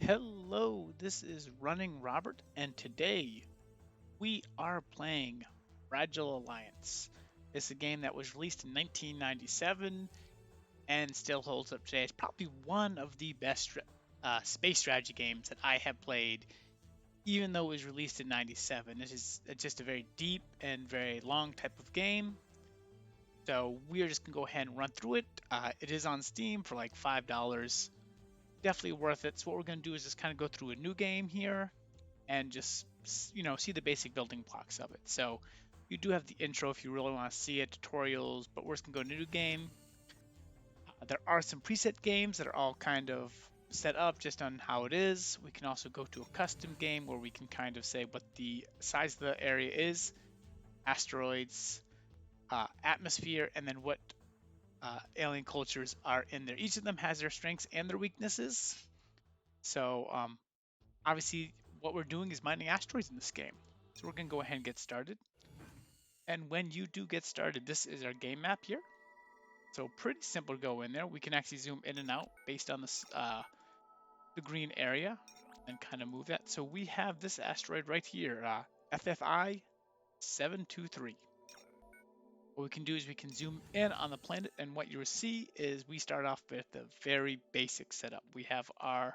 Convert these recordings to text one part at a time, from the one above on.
Hello, this is Running Robert, and today we are playing Fragile Alliance. It's a game that was released in 1997 and still holds up today. It's probably one of the best space strategy games that I have played, even though it was released in 97. It is just a very deep and very long type of game. So we are just going to go ahead and run through it. It is on Steam for like $5. Definitely worth it. So what we're going to do is just kind of go through a new game here and just see the basic building blocks of it. So you do have the intro if you really want to see it, tutorials, but we're just gonna go to new game. There are some preset games that are all kind of set up just on how it is. We can also go to a custom game where we can kind of say what the size of the area is, asteroids, atmosphere, and then what alien cultures are in there. Each of them has their strengths and their weaknesses. So obviously what we're doing is mining asteroids in this game. So we're going to go ahead and get started. And when you do get started, this is our game map here. So pretty simple to go in there. We can actually zoom in and out based on this, the green area and kind of move that. So we have this asteroid right here, FFI 723. What we can do is we can zoom in on the planet, and what you will see is we start off with a very basic setup. We have our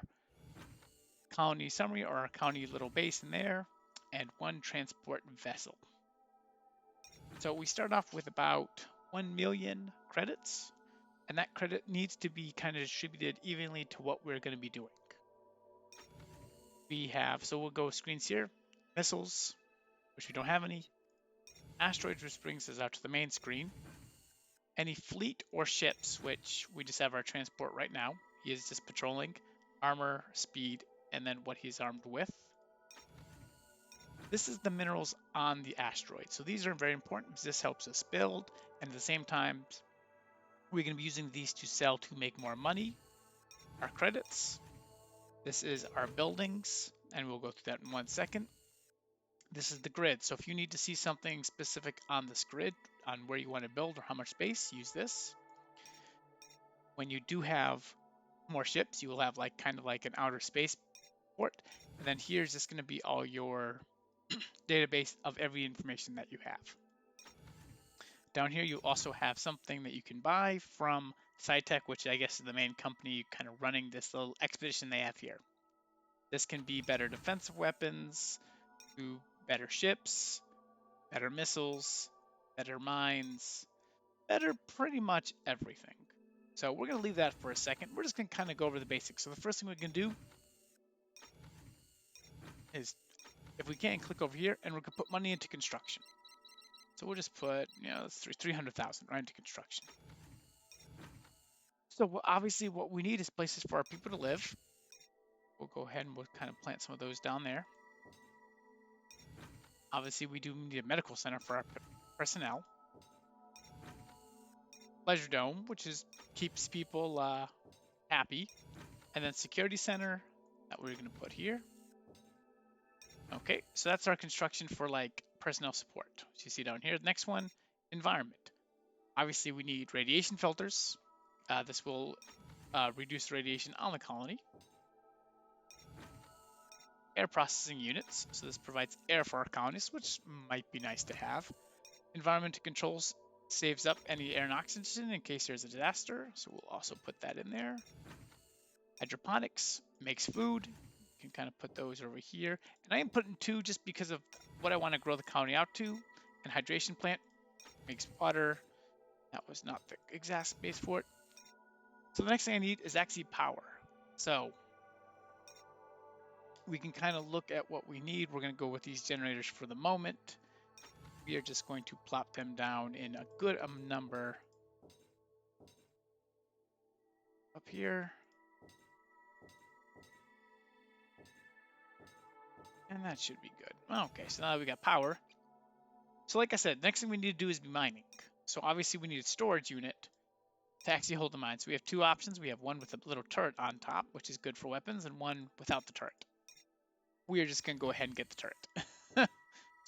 colony summary or our colony little base in there, and one transport vessel. So we start off with about 1 million credits, and that credit needs to be kind of distributed evenly to what we're going to be doing. We have, so we'll go screens here, missiles, which we don't have any, asteroids, which brings us out to the main screen, any fleet or ships, which we just have our transport right now. He is just patrolling, armor, speed, and then what he's armed with. This is the minerals on the asteroid. So these are very important because this helps us build, and at the same time, we're going to be using these to sell to make more money. Our credits. This is our buildings, and we'll go through that in 1 second. This is the grid. So if you need to see something specific on this grid, on where you want to build or how much space, use this. When you do have more ships, you will have like kind of like an outer space port. And then here's just going to be all your database of every information that you have. Down here, you also have something that you can buy from SciTech, which I guess is the main company kind of running this little expedition they have here. This can be better defensive weapons, to better ships, better missiles, better mines, better pretty much everything. So we're going to leave that for a second. We're just going to kind of go over the basics. So the first thing we can do is, if we can, click over here, and we're going to put money into construction. So we'll just put, let's 300,000 right into construction. So obviously what we need is places for our people to live. We'll go ahead and we'll kind of plant some of those down there. Obviously we do need a medical center for our personnel. Pleasure dome, which keeps people happy. And then security center that we're going to put here. Okay, so that's our construction for like personnel support, which you see down here. The next one, environment. Obviously, we need radiation filters. This will reduce radiation on the colony. Air processing units. So this provides air for our colonies, which might be nice to have. Environmental controls saves up any air and oxygen in case there's a disaster. So we'll also put that in there. Hydroponics makes food. You can kind of put those over here. And I am putting 2 just because of what I want to grow the colony out to. And hydration plant makes water. That was not the exact space for it. So the next thing I need is actually power. So we can kind of look at what we need. We're going to go with these generators for the moment. We are just going to plop them down in a good number up here. And that should be good. Okay, so now that we got power. So like I said, next thing we need to do is be mining. So obviously we need a storage unit to actually hold the mine. So we have 2 options. We have one with a little turret on top, which is good for weapons, and one without the turret. We are just going to go ahead and get the turret. So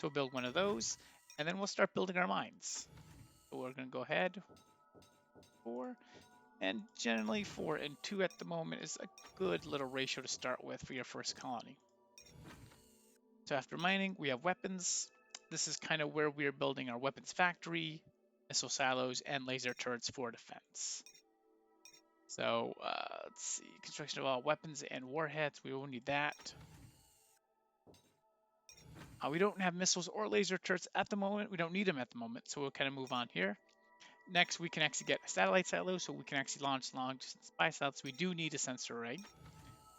we'll build one of those, and then we'll start building our mines. So we're going to go ahead. 4. And generally 4 and 2 at the moment is a good little ratio to start with for your first colony. So after mining, we have weapons. This is kind of where we're building our weapons factory, missile silos, and laser turrets for defense. So let's see, construction of all weapons and warheads, we will need that. We don't have missiles or laser turrets at the moment. We don't need them at the moment, so we'll kind of move on here. Next, we can actually get a satellite silo, so we can actually launch long-distance spy satellites. We do need a sensor array.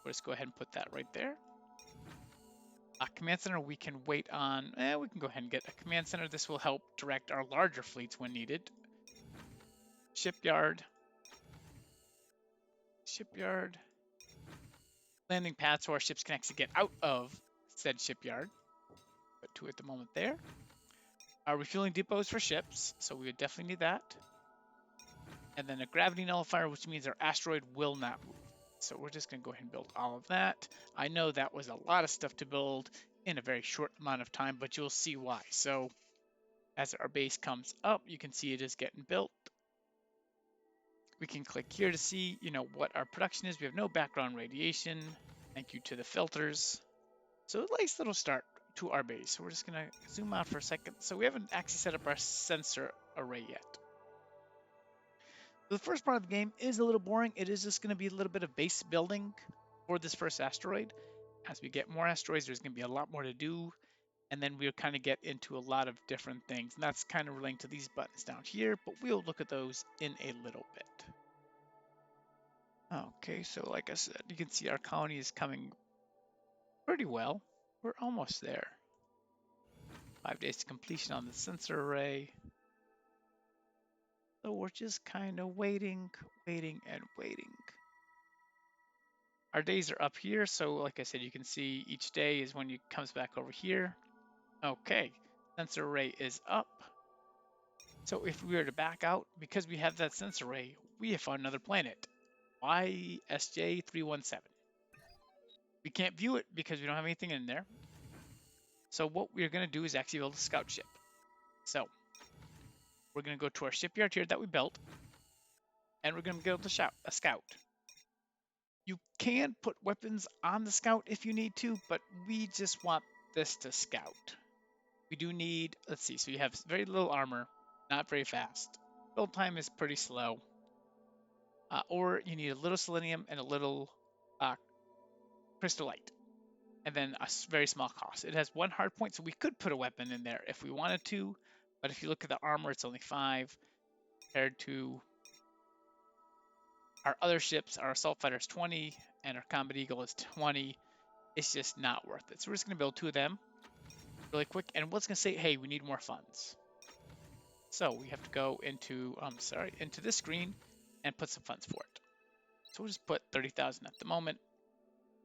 Let's go ahead and put that right there. Command center, we can wait on. We can go ahead and get a command center. This will help direct our larger fleets when needed. Shipyard. Shipyard. Landing pads so our ships can actually get out of said shipyard. Put 2 at the moment there. Refueling depots for ships, so we would definitely need that. And then a gravity nullifier, which means our asteroid will not move. So we're just going to go ahead and build all of that. I know that was a lot of stuff to build in a very short amount of time, but you'll see why. So as our base comes up, you can see it is getting built. We can click here to see, what our production is. We have no background radiation. Thank you to the filters. So a nice little start to our base. So we're just going to zoom out for a second. So we haven't actually set up our sensor array yet. The first part of the game is a little boring. It is just going to be a little bit of base building for this first asteroid. As we get more asteroids, there's going to be a lot more to do. And then we'll kind of get into a lot of different things. And that's kind of relating to these buttons down here, but we'll look at those in a little bit. Okay, so like I said, you can see our colony is coming pretty well. We're almost there. 5 days to completion on the sensor array. So we're just kind of waiting. Our days are up here, so like I said, you can see each day is when it comes back over here. Okay, sensor array is up. So if we were to back out, because we have that sensor array, we have found another planet, YSJ317. We can't view it because we don't have anything in there. So what we're going to do is actually build a scout ship. So we're going to go to our shipyard here that we built, and we're going to build a scout. You can put weapons on the scout if you need to, but we just want this to scout. We do need, let's see, so you have very little armor, not very fast. Build time is pretty slow. Or you need a little selenium and a little crystallite. And then a very small cost. It has 1 hard point, so we could put a weapon in there if we wanted to. But if you look at the armor, it's only 5 compared to our other ships. Our assault fighter is 20 and our combat eagle is 20. It's just not worth it. So we're just going to build 2 of them really quick. And what's going to say, hey, we need more funds. So we have to go into, into this screen and put some funds for it. So we'll just put 30,000 at the moment.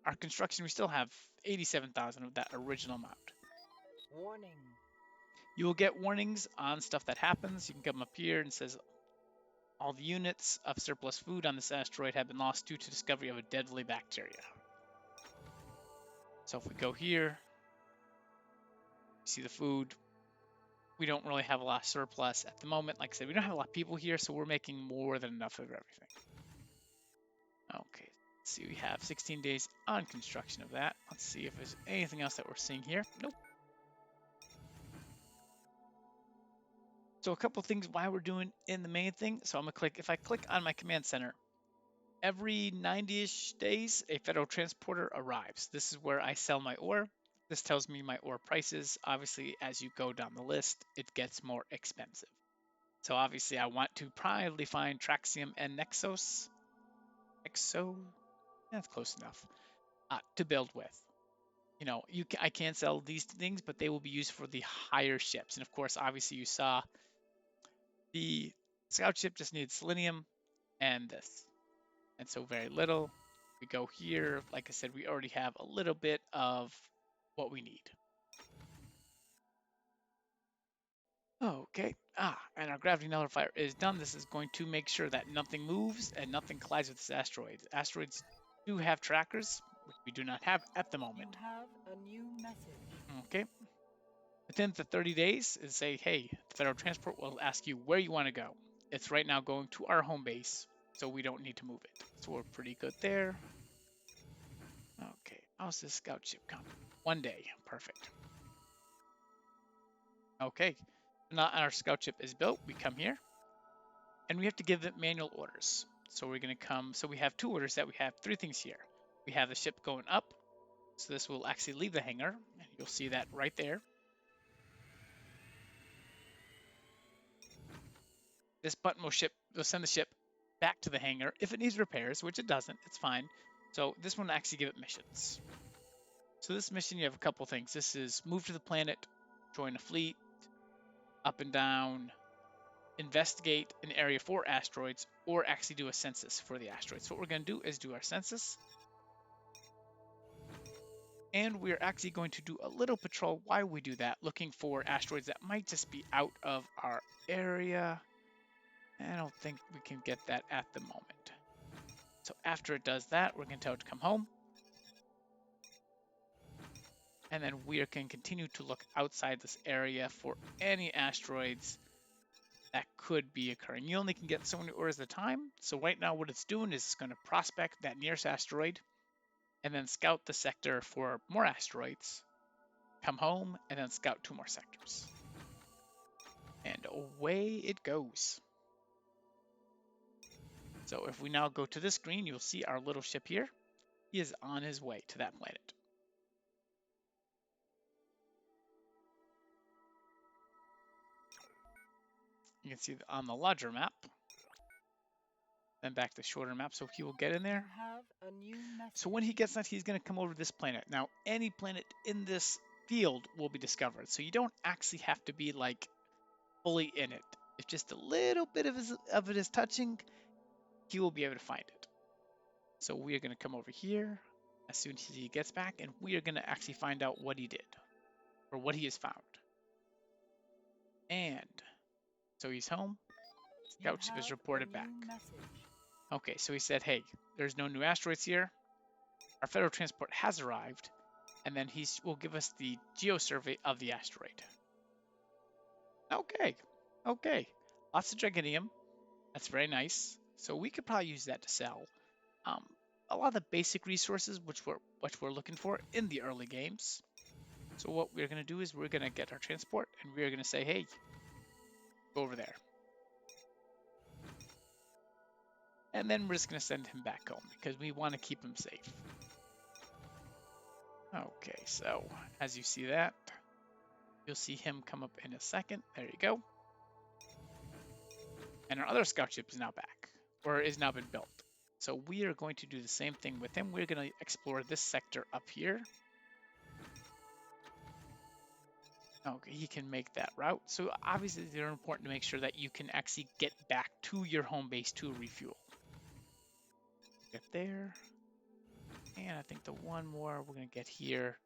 Our construction, we still have 87,000 of that original amount. Warning. You will get warnings on stuff that happens. You can come up here and it says all the units of surplus food on this asteroid have been lost due to discovery of a deadly bacteria. So if we go here, see the food. We don't really have a lot of surplus at the moment. Like I said, we don't have a lot of people here, so we're making more than enough of everything. Okay, let's see, we have 16 days on construction of that. Let's see if there's anything else that we're seeing here. Nope. So a couple things why we're doing in the main thing. So I'm gonna click, if I click on my command center, every 90-ish days, a federal transporter arrives. This is where I sell my ore. This tells me my ore prices. Obviously, as you go down the list, it gets more expensive. So obviously I want to probably find Traxium and Nexos. That's close enough to build with. I can sell these things, but they will be used for the higher ships. And of course, obviously you saw the scout ship just needs selenium and this. And so very little. We go here, like I said, we already have a little bit of what we need. Okay, and our gravity nullifier is done. This is going to make sure that nothing moves and nothing collides with this asteroid. Asteroids do have trackers, which we do not have at the moment. You have a new message. Okay. Within the 30 days, say, hey, the Federal Transport will ask you where you want to go. It's right now going to our home base. so we don't need to move it. So we're pretty good there. Okay, how's this scout ship come? 1 day, perfect. Okay, now our scout ship is built. We come here, and we have to give it manual orders. So we're gonna come, so we have 2 orders that we have 3 things here. We have the ship going up, so this will actually leave the hangar, and you'll see that right there. This button will send the ship back to the hangar. If it needs repairs, which it doesn't, it's fine. So this one will actually give it missions. So this mission, you have a couple things. This is move to the planet, join a fleet, up and down, investigate an area for asteroids, or actually do a census for the asteroids. So what we're going to do is do our census. And we're actually going to do a little patrol while we do that, looking for asteroids that might just be out of our area. I don't think we can get that at the moment. So after it does that, we're going to tell it to come home. And then we can continue to look outside this area for any asteroids that could be occurring. You only can get so many orders at a time. So right now what it's doing is it's going to prospect that nearest asteroid and then scout the sector for more asteroids, come home, and then scout 2 more sectors. And away it goes. So if we now go to this screen, you'll see our little ship here. He is on his way to that planet. You can see on the larger map, then back to the shorter map, so he will get in there. Have a new message. So when he gets that, he's going to come over to this planet. Now, any planet in this field will be discovered, so you don't actually have to be like fully in it. If just a little bit of it is touching, he will be able to find it. So we are going to come over here as soon as he gets back, and we are going to actually find out what he did, or what he has found. And so he's home. Scout ship is reported back. Okay, so he said, hey, there's no new asteroids here. Our federal transport has arrived, and then he will give us the geosurvey of the asteroid. Okay. Lots of Dragonium. That's very nice. So we could probably use that to sell a lot of the basic resources which we're looking for in the early games. So what we're going to do is we're going to get our transport, and we're going to say, hey, go over there. And then we're just going to send him back home because we want to keep him safe. Okay, so as you see that, you'll see him come up in a second. There you go. And our other scout ship is now back, or is now been built. So we are going to do the same thing with him. We're going to explore this sector up here. Okay, he can make that route. So obviously they're important to make sure that you can actually get back to your home base to refuel. Get there. And I think the one more we're going to get here,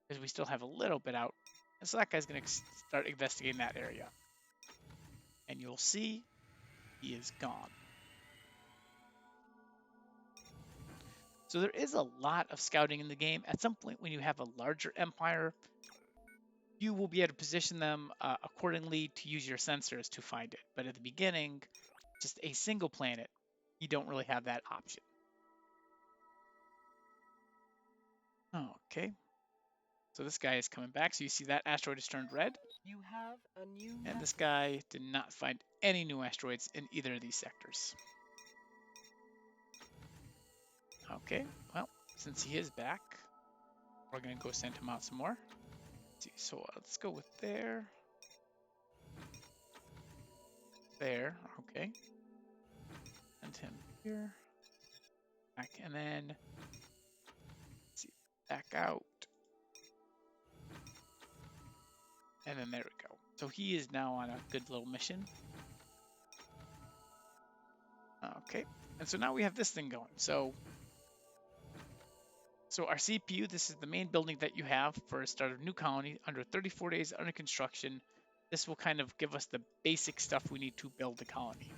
because we still have a little bit out. And so that guy's going to start investigating that area. And you'll see he is gone. So there is a lot of scouting in the game. At some point when you have a larger empire, you will be able to position them accordingly to use your sensors to find it. But at the beginning, just a single planet, you don't really have that option. Okay. So this guy is coming back. So you see that asteroid is turned red. You have a new And message. this guy did not find any new asteroids in either of these sectors. Okay, well, since he is back, we're going to go send him out some more. Let's see, so let's go with there. There, okay. Send him here. Back, and then, let's see, back out. And then there we go. So he is now on a good little mission. Okay, and so now we have this thing going. So our CPU, this is the main building that you have for a start of new colony under 34 days under construction. This will kind of give us the basic stuff we need to build a colony.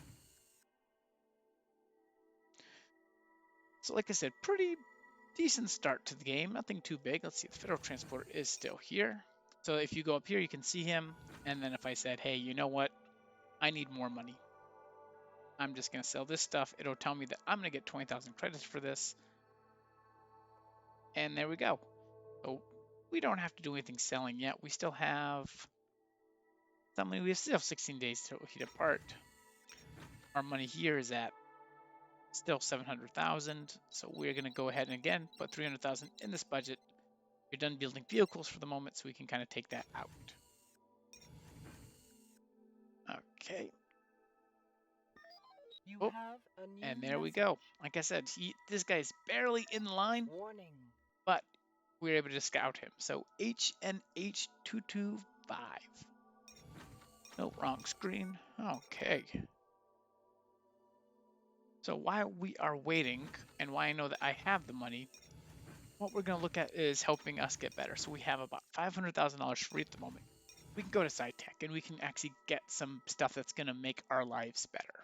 So like I said, pretty decent start to the game, nothing too big. Let's see, the federal transporter is still here. So if you go up here, you can see him. And then if I said, hey, you know what? I need more money. I'm just going to sell this stuff. It'll tell me that I'm going to get 20,000 credits for this. And there we go. So we don't have to do anything selling yet. We still have something. We still have 16 days to heat apart. Our money here is at still 700,000. So we're going to go ahead and again put 300,000 in this budget. We're done building vehicles for the moment, so we can kind of take that out. Okay. You Oh, have a new and there we message. go. Like I said, this guy's barely in line, Warning. but we were able to scout him. So HNH225. No, wrong screen. Okay. So while we are waiting, and why I know that I have the money, what we're going to look at is helping us get better. So we have about $500,000 free at the moment. We can go to SciTech, and we can actually get some stuff that's going to make our lives better.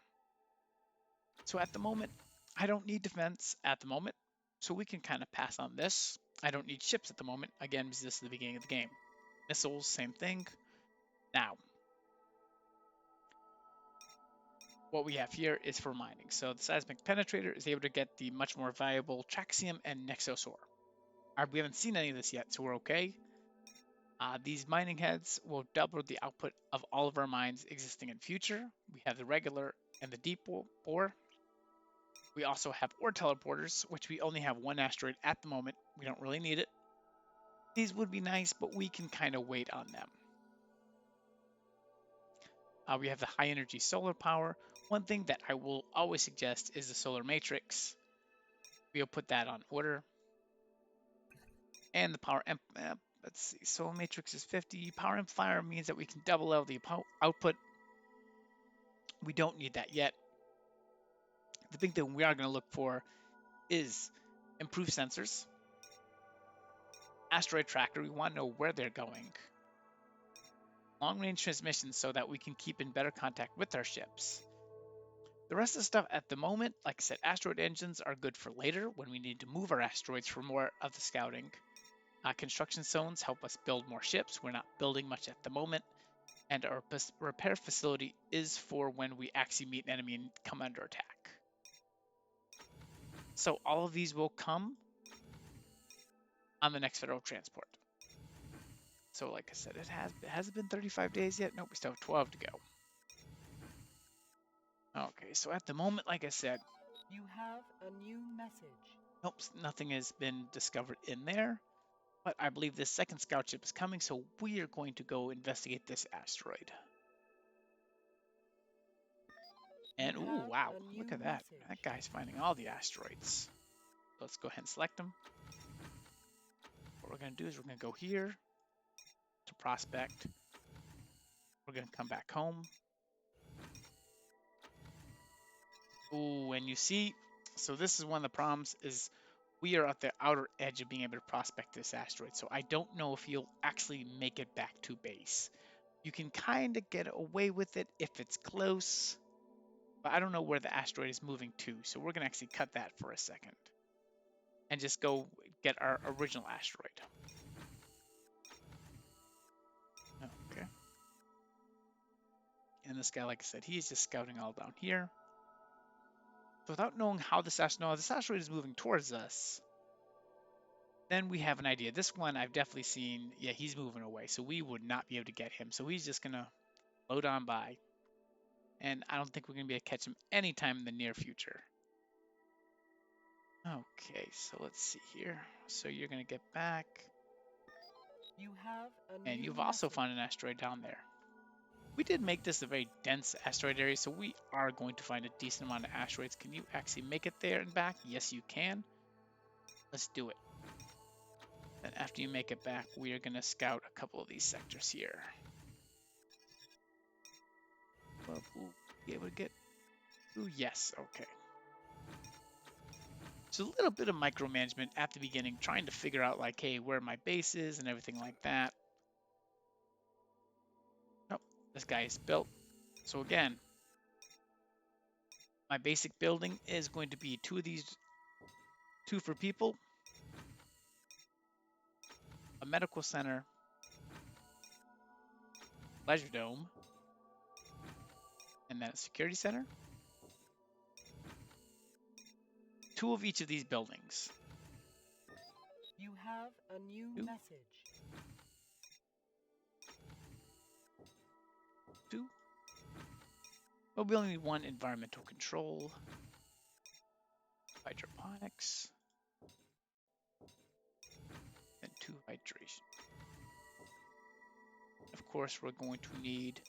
So at the moment, I don't need defense at the moment, so we can kind of pass on this. I don't need ships at the moment, again, because this is the beginning of the game. Missiles, same thing. Now, what we have here is for mining. So the seismic penetrator is able to get the much more valuable traxium and nexosaur. We haven't seen any of this yet, so we're okay. These mining heads will double the output of all of our mines existing in future. We have the regular and the deep bore. We also have ore teleporters, which we only have one asteroid at the moment. We don't really need it. These would be nice, but we can kind of wait on them. We have the high energy solar power. One thing that I will always suggest is the solar matrix. We'll put that on order. And the power let's see, solar matrix is 50. Power amplifier means that we can double level the output. We don't need that yet. The big thing we are going to look for is improved sensors. Asteroid tracker, we want to know where they're going. Long range transmissions so that we can keep in better contact with our ships. The rest of the stuff at the moment, like I said, asteroid engines are good for later when we need to move our asteroids for more of the scouting. Construction zones help us build more ships. We're not building much at the moment. And our repair facility is for when we actually meet an enemy and come under attack. So all of these will come on the next federal transport. So like I said, hasn't been 35 days yet. Nope, we still have 12 to go. Okay, so at the moment, like I said, You have a new message. nope, nothing has been discovered in there. But I believe this second scout ship is coming, so we are going to go investigate this asteroid. And You ooh, have wow, a new look at that. message. That guy's finding all the asteroids. Let's go ahead and select them. What we're going to do is we're going to go here to prospect. We're going to come back home. Ooh, and you see, so this is one of the problems is we are at the outer edge of being able to prospect this asteroid. So I don't know if you'll actually make it back to base. You can kind of get away with it if it's close, but I don't know where the asteroid is moving to. So we're going to actually cut that for a second and just go get our original asteroid. Okay. And this guy, like I said, he's just scouting all down here. So without knowing how this asteroid is moving towards us, then we have an idea. This one I've definitely seen, yeah, he's moving away, so we would not be able to get him. So he's just gonna load on by. And I don't think we're gonna be able to catch him anytime in the near future. Okay, so let's see here. So you're gonna get back. You have a And new you've also message. found an asteroid down there. We did make this a very dense asteroid area, so we are going to find a decent amount of asteroids. Can you actually make it there and back? Yes, you can. Let's do it. Then after you make it back, we are going to scout a couple of these sectors here. Well, we'll be able to get... Ooh, yes, okay. So a little bit of micromanagement at the beginning, trying to figure out like, hey, where my base is and everything like that. Oh, this guy is built. So again, my basic building is going to be two of these, two for people, a medical center, pleasure dome, and then a security center. two of each of these buildings. You have a new Two, message. two. Well, we only need one environmental control. Hydroponics. And two hydration. Of course, we're going to need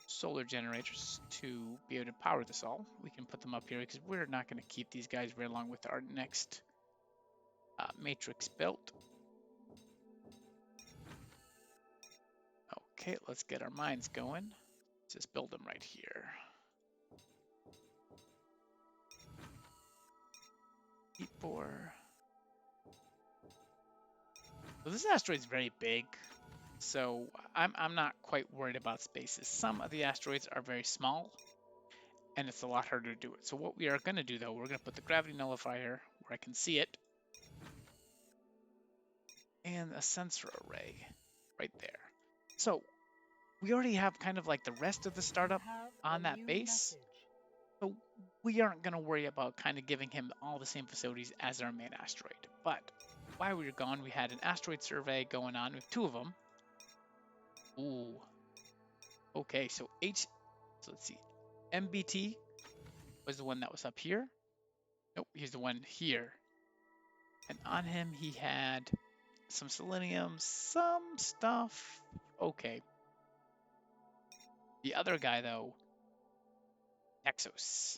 solar generators to be able to power this all. We can put them up here because we're not going to keep these guys very long with our next matrix built. Okay, let's get our mines going. Let's just build them right here. Deep bore. So this asteroid's very big, so I'm not quite worried about spaces. Some of the asteroids are very small, and it's a lot harder to do it. So what we are going to do, though, we're going to put the gravity nullifier where I can see it, and a sensor array right there. So we already have kind of like the rest of the startup on that base, so we aren't going to worry about kind of giving him all the same facilities as our main asteroid. But while we were gone, we had an asteroid survey going on with two of them. Ooh. Okay, so let's see. MBT was the one that was up here. Nope, he's the one here. And on him, he had some selenium, some stuff. Okay. The other guy, though, Exos.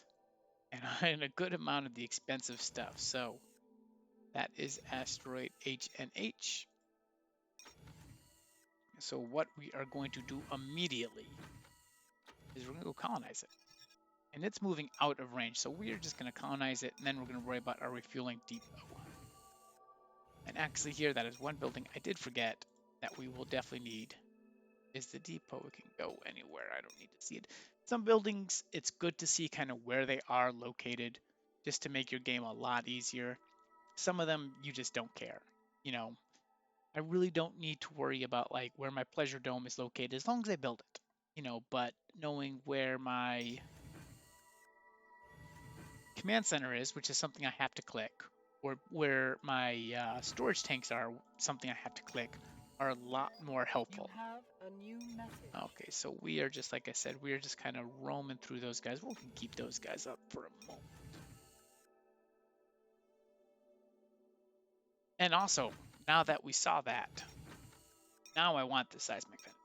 And a good amount of the expensive stuff. So that is asteroid HNH. So what we are going to do immediately is we're going to go colonize it. And it's moving out of range, so we're just going to colonize it, and then we're going to worry about our refueling depot. And actually here, that is one building I did forget that we will definitely need, is the depot. It can go anywhere. I don't need to see it. Some buildings, it's good to see kind of where they are located, just to make your game a lot easier. Some of them, you just don't care. You know, I really don't need to worry about like where my pleasure dome is located as long as I build it. You know, but knowing where my command center is, which is something I have to click, or where my storage tanks are, something I have to click, are a lot more helpful. You have a new message. Okay, so we are just, like I said, we are just kind of roaming through those guys. We can keep those guys up for a moment. And also, now that we saw that, now I want the seismic vent.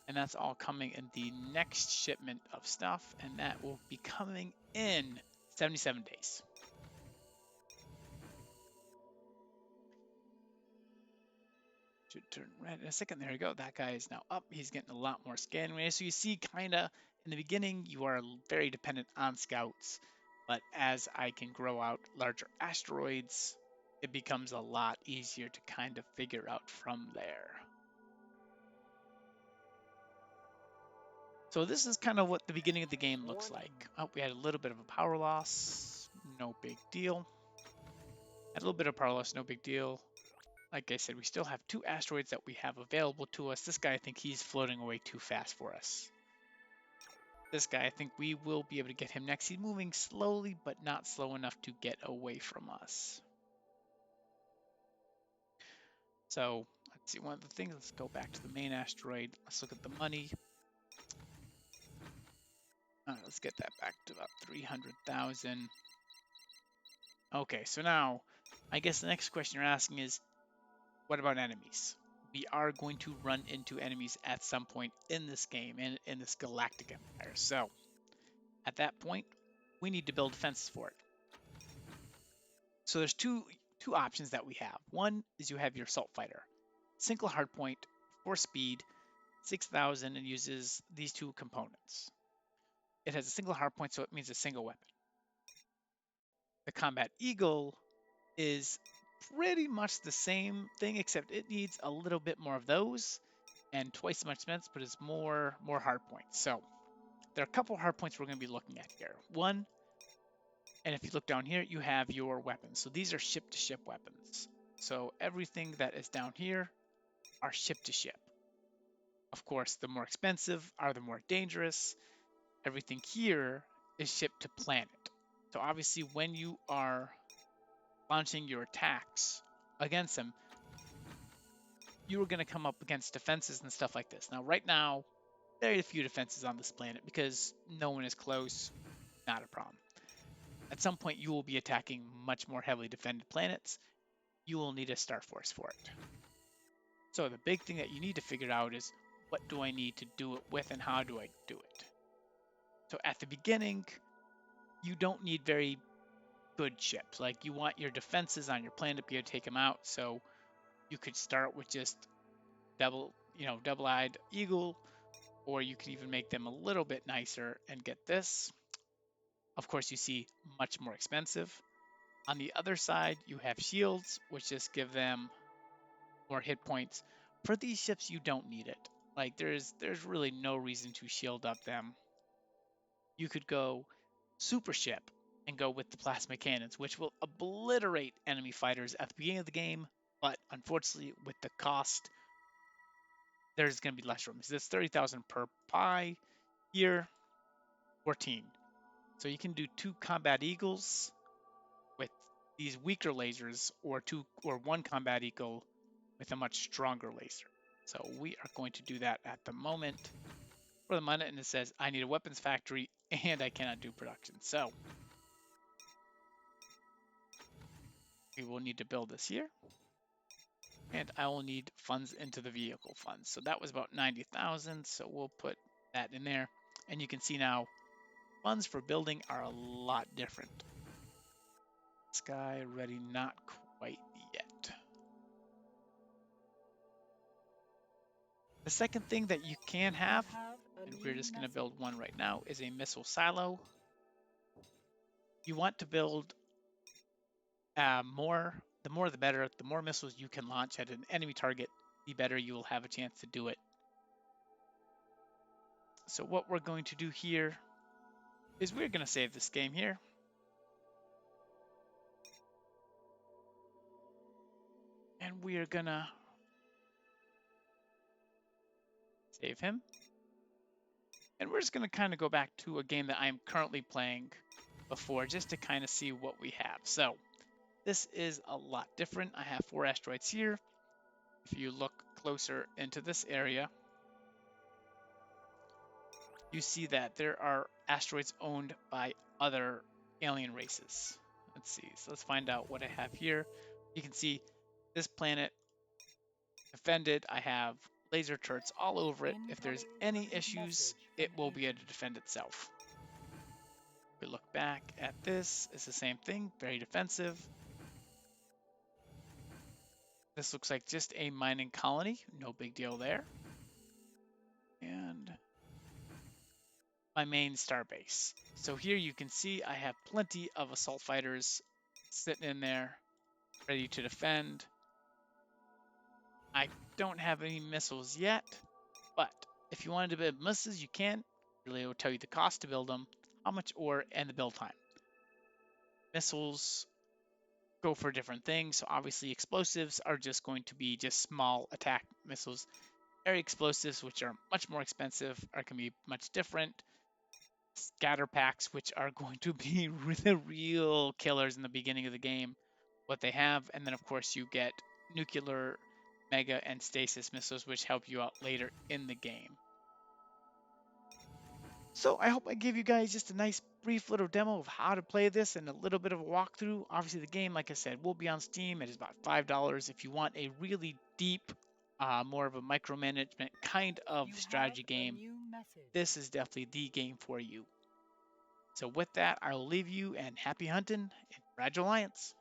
And that's all coming in the next shipment of stuff, and that will be coming in 77 days. Should turn red in a second. There we go. That guy is now up. He's getting a lot more scanning range. So you see, kind of in the beginning, you are very dependent on scouts, but as I can grow out larger asteroids, it becomes a lot easier to kind of figure out from there. So this is kind of what the beginning of the game looks like. Oh, we had a little bit of a power loss. No big deal. Had a little bit of power loss. No big deal. Like I said, we still have two asteroids that we have available to us. This guy, I think he's floating away too fast for us. This guy, I think we will be able to get him next. He's moving slowly, but not slow enough to get away from us. So let's see one of the things. Let's go back to the main asteroid. Let's look at the money. All right, let's get that back to about 300,000. Okay, so now I guess the next question you're asking is, what about enemies? We are going to run into enemies at some point in this game and in this galactic empire. So at that point, we need to build defenses for it. So there's two options that we have. One is you have your assault fighter, single hardpoint, 4 speed, 6,000, and uses these two components. It has a single hardpoint, so it means a single weapon. The combat eagle is pretty much the same thing, except it needs a little bit more of those and twice as much defense, but it's more hard points. So there are a couple hard points we're going to be looking at here. One, and if you look down here, you have your weapons. So these are ship-to-ship weapons. So everything that is down here are ship-to-ship. Of course, the more expensive are the more dangerous. Everything here is shipped to planet. So obviously when you are launching your attacks against them, you are going to come up against defenses and stuff like this. Now, right now, very few defenses on this planet because no one is close, not a problem. At some point, you will be attacking much more heavily defended planets. You will need a star force for it. So the big thing that you need to figure out is what do I need to do it with and how do I do it? So at the beginning, you don't need very good ships. Like you want your defenses on your planet to be able to take them out. So you could start with just double-eyed eagle, or you can even make them a little bit nicer and get this. Of course, you see much more expensive. On the other side, you have shields, which just give them more hit points. For these ships, you don't need it. Like there's really no reason to shield up them. You could go super ship and go with the plasma cannons, which will obliterate enemy fighters at the beginning of the game. But unfortunately, with the cost, there's going to be less room. So that's 30,000 per pie. Here, 14. So you can do 2 combat eagles with these weaker lasers, or one combat eagle with a much stronger laser. So we are going to do that at the moment for the moment, and it says I need a weapons factory and I cannot do production. So we will need to build this here, and I will need funds into the vehicle funds. So that was about 90,000. So we'll put that in there, and you can see now funds for building are a lot different. Sky ready, not quite yet. The second thing that you can have, and we're just going to build one right now, is a missile silo. You want to build more, the more the better. The more missiles you can launch at an enemy target, the better you will have a chance to do it. So what we're going to do here is we're going to save this game here. And we are going to save him. And we're just going to kind of go back to a game that I'm currently playing before, just to kind of see what we have. So this is a lot different. I have 4 asteroids here. If you look closer into this area, you see that there are asteroids owned by other alien races. Let's see. So let's find out what I have here. You can see this planet defended. I have laser turrets all over it. If there's any issues, it will be able to defend itself. If we look back at this, it's the same thing, very defensive. This looks like just a mining colony, no big deal there. And my main star base. So here you can see I have plenty of assault fighters sitting in there, ready to defend. I don't have any missiles yet, but if you wanted to build missiles, you can. Really, it will tell you the cost to build them, how much ore, and the build time. Missiles go for different things. So obviously explosives are just going to be just small attack missiles. Area explosives, which are much more expensive, are going to be much different. Scatter packs, which are going to be the real killers in the beginning of the game, what they have. And then of course you get nuclear, mega, and stasis missiles, which help you out later in the game. So I hope I gave you guys just a nice brief little demo of how to play this and a little bit of a walkthrough. Obviously the game, like I said, will be on Steam. It is about $5. If you want a really deep, more of a micromanagement kind of strategy game, this is definitely the game for you. So with that, I will leave you, and happy hunting in Fragile Alliance.